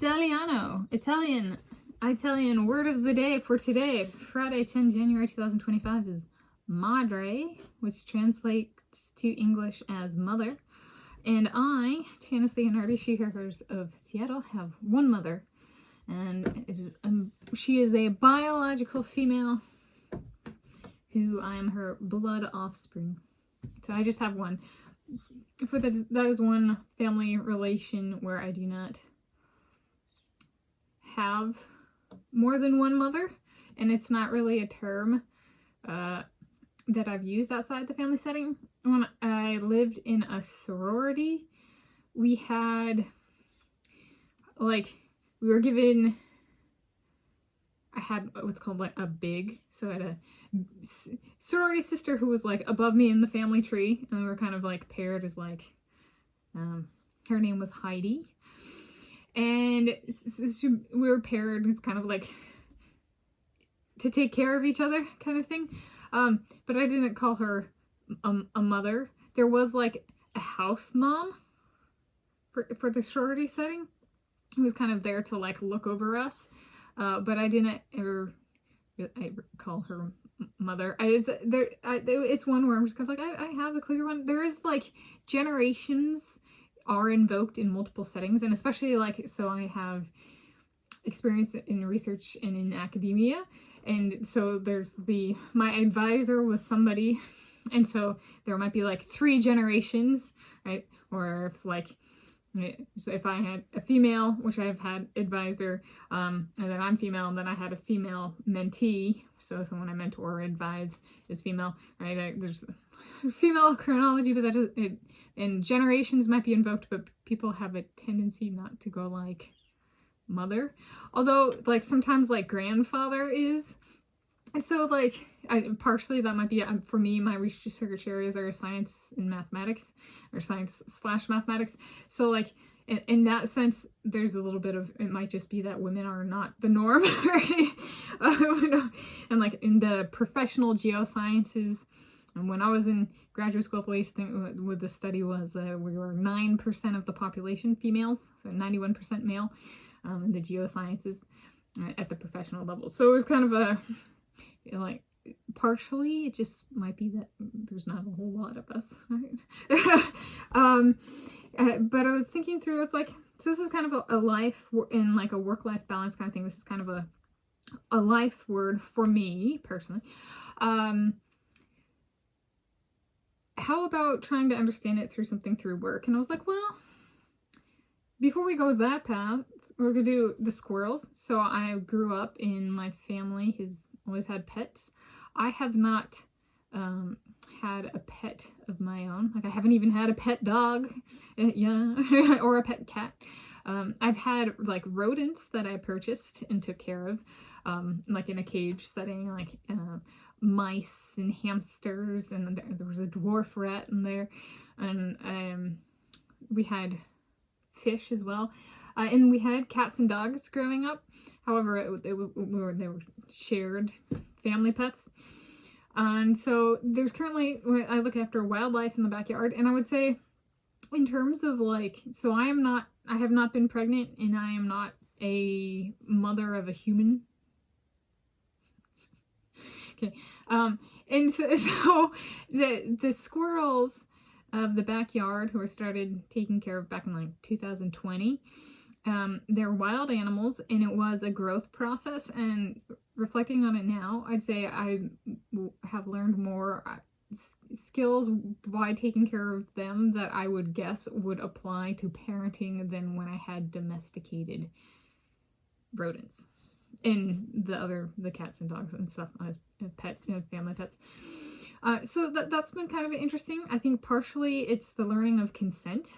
Italian word of the day for today, Friday, 10 January 2025, is Madre, which translates to English as mother. And I, Tanis Leonhardi, she, her, hers of Seattle, have one mother. And she is a biological female who I am her blood offspring. So I just have one. That is one family relation where I do not have more than one mother, and it's not really a term that I've used outside the family setting. When I lived in a sorority, we had, we were given, I had what's called a big, so I had a sorority sister who was above me in the family tree, and we were kind of paired as her name was Heidi. And we were paired. It's kind of to take care of each other kind of thing. But I didn't call her a mother. There was a house mom for the sorority setting who was kind of there to look over us. But I didn't ever call her mother. It's one where I'm just kind of I have a clear one. There is generations are invoked in multiple settings, and especially so I have experience in research and in academia, and so there's my advisor was somebody, and so there might be 3 generations, right? Or so if I had a female, which I've had advisor, and then I'm female, and then I had a female mentee, so someone I mentor or advise is female, right? There's female chronology, but that does and generations might be invoked, but people have a tendency not to go mother, although sometimes grandfather is. So partially that might be for me. My research areas are science and mathematics, or science/mathematics. So in that sense, there's a little bit of, it might just be that women are not the norm, right? And in the professional geosciences, and when I was in graduate school, at least, I think what the study was, we were 9% of the population females, so 91% male in the geosciences at the professional level. So it was kind of partially, it just might be that there's not a whole lot of us, right? But I was thinking through, it's so this is kind of a life in a work-life balance kind of thing. This is kind of a life word for me personally. How about trying to understand it through work? And I was well, before we go that path, we're gonna do the squirrels. So I grew up in, my family has always had pets. I have not had a pet of my own. I haven't even had a pet dog, or a pet cat. I've had rodents that I purchased and took care of, in a cage setting, mice and hamsters, and there was a dwarf rat in there, and we had fish as well, and we had cats and dogs growing up. However, they were shared family pets. And so there's currently, I look after wildlife in the backyard, and I would say in terms of so I have not been pregnant, and I am not a mother of a human. Okay. And so the squirrels of the backyard, who I started taking care of back in 2020, they're wild animals, and it was a growth process. And reflecting on it now, I'd say I have learned more skills by taking care of them that I would guess would apply to parenting than when I had domesticated rodents and the cats and dogs and stuff as pets, family pets. So that's been kind of interesting. I think partially it's the learning of consent.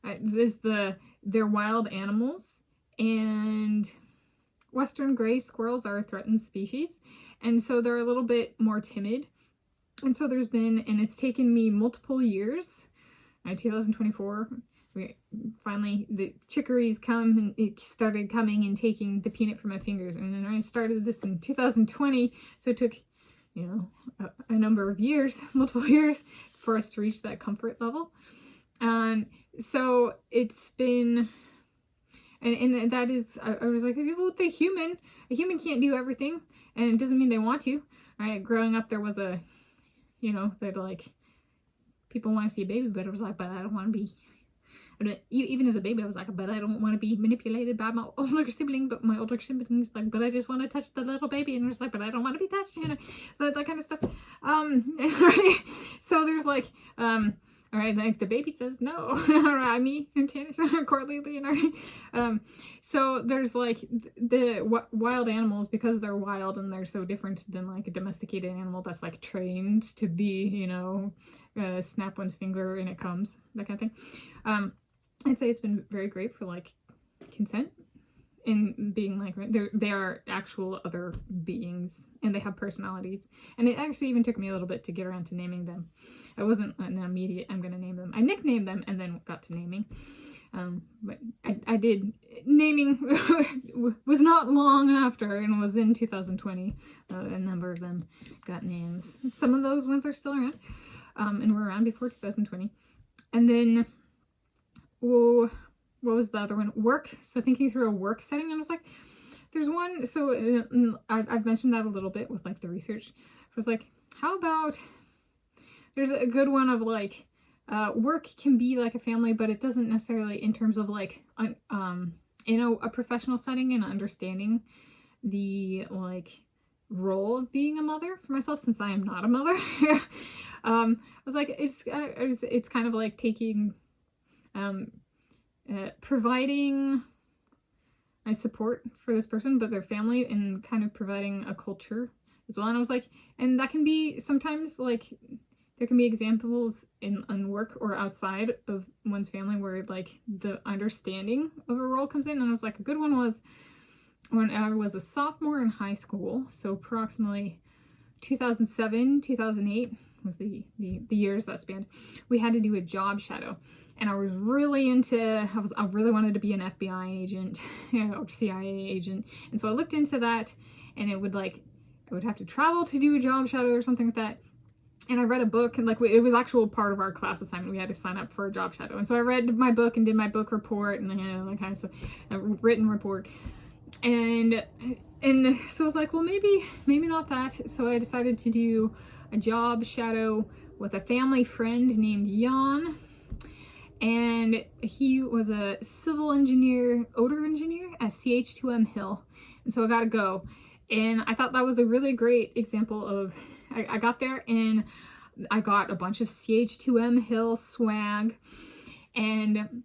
They're wild animals, and western gray squirrels are a threatened species, and so they're a little bit more timid. And so and it's taken me multiple years. 2024, finally the chicories come, and it started coming and taking the peanut from my fingers. And then I started this in 2020, so it took a number of years, multiple years, for us to reach that comfort level. And so it's been, And that is, I was like, with a human can't do everything, and it doesn't mean they want to, right? Growing up, there was a, that like, people want to see a baby, but it was like, but I don't want to be, even as a baby, I was like, but I don't want to be manipulated by my older sibling, but my older sibling's like, but I just want to touch the little baby, and it's like, but I don't want to be touched, that kind of stuff. Right? So there's like, all right, like the baby says no. Me and Tanis Coralee Leonhardi. So there's like the wild animals, because they're wild and they're so different than like a domesticated animal that's like trained to be, snap one's finger and it comes, that kind of thing. I'd say it's been very great for like consent and being like, they are actual other beings and they have personalities. And it actually even took me a little bit to get around to naming them. I wasn't an immediate, I'm going to name them. I nicknamed them and then got to naming. But I did, naming was not long after, and was in 2020. A number of them got names. Some of those ones are still around, and were around before 2020. And then, what was the other one? Work. So thinking through a work setting, I was like, there's one, so I've mentioned that a little bit with like the research. I was like, how about, there's a good one of like, work can be like a family, but it doesn't necessarily, in terms of like, a professional setting and understanding the like role of being a mother for myself, since I am not a mother. I was like, it's kind of like taking, providing my support for this person, but their family, and kind of providing a culture as well. And I was like, and that can be sometimes like, there can be examples in work or outside of one's family where like the understanding of a role comes in. And I was like, a good one was when I was a sophomore in high school, so approximately 2007, 2008 was the years that spanned. We had to do a job shadow, and I was really into, I really wanted to be an FBI agent, or CIA agent. And so I looked into that, and it would like, I would have to travel to do a job shadow or something like that. And I read a book, and like it was actual part of our class assignment. We had to sign up for a job shadow. And so I read my book and did my book report and that kind of stuff, a written report. And so I was like, well, maybe not that. So I decided to do a job shadow with a family friend named Jan. And he was a civil engineer, odor engineer at CH2M Hill. And so I got to go. And I thought that was a really great example of, I got there and I got a bunch of CH2M Hill swag, and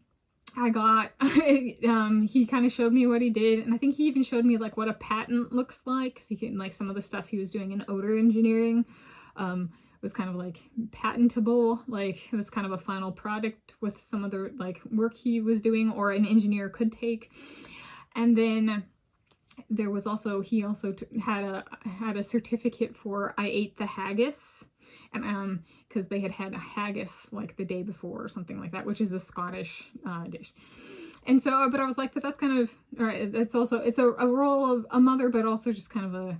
I got, he kind of showed me what he did, and I think he even showed me like what a patent looks like, because he can, like, some of the stuff he was doing in odor engineering was kind of like patentable, like it was kind of a final product with some of the like work he was doing or an engineer could take. And then there was also, he also had a certificate for I ate the haggis, and because they had a haggis like the day before or something like that, which is a Scottish dish. And so, but I was like, but that's kind of, all right, it's also, it's a role of a mother, but also just kind of a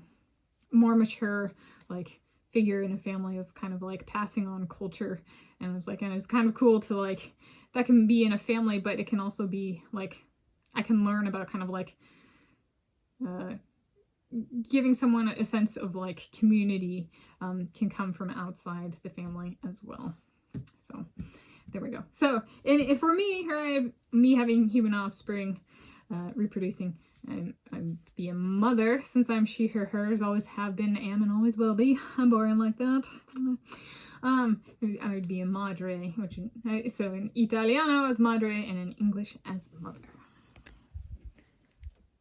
more mature like figure in a family of kind of like passing on culture. And I was like, and it's kind of cool to like, that can be in a family, but it can also be like, I can learn about kind of like giving someone a sense of like community can come from outside the family as well. So there we go. So, and for me, me having human offspring, reproducing, I'd be a mother, since I'm she, her, hers, always have been, am, and always will be. I'm boring like that. I would be a madre, which, so in Italiano as madre and in English as mother.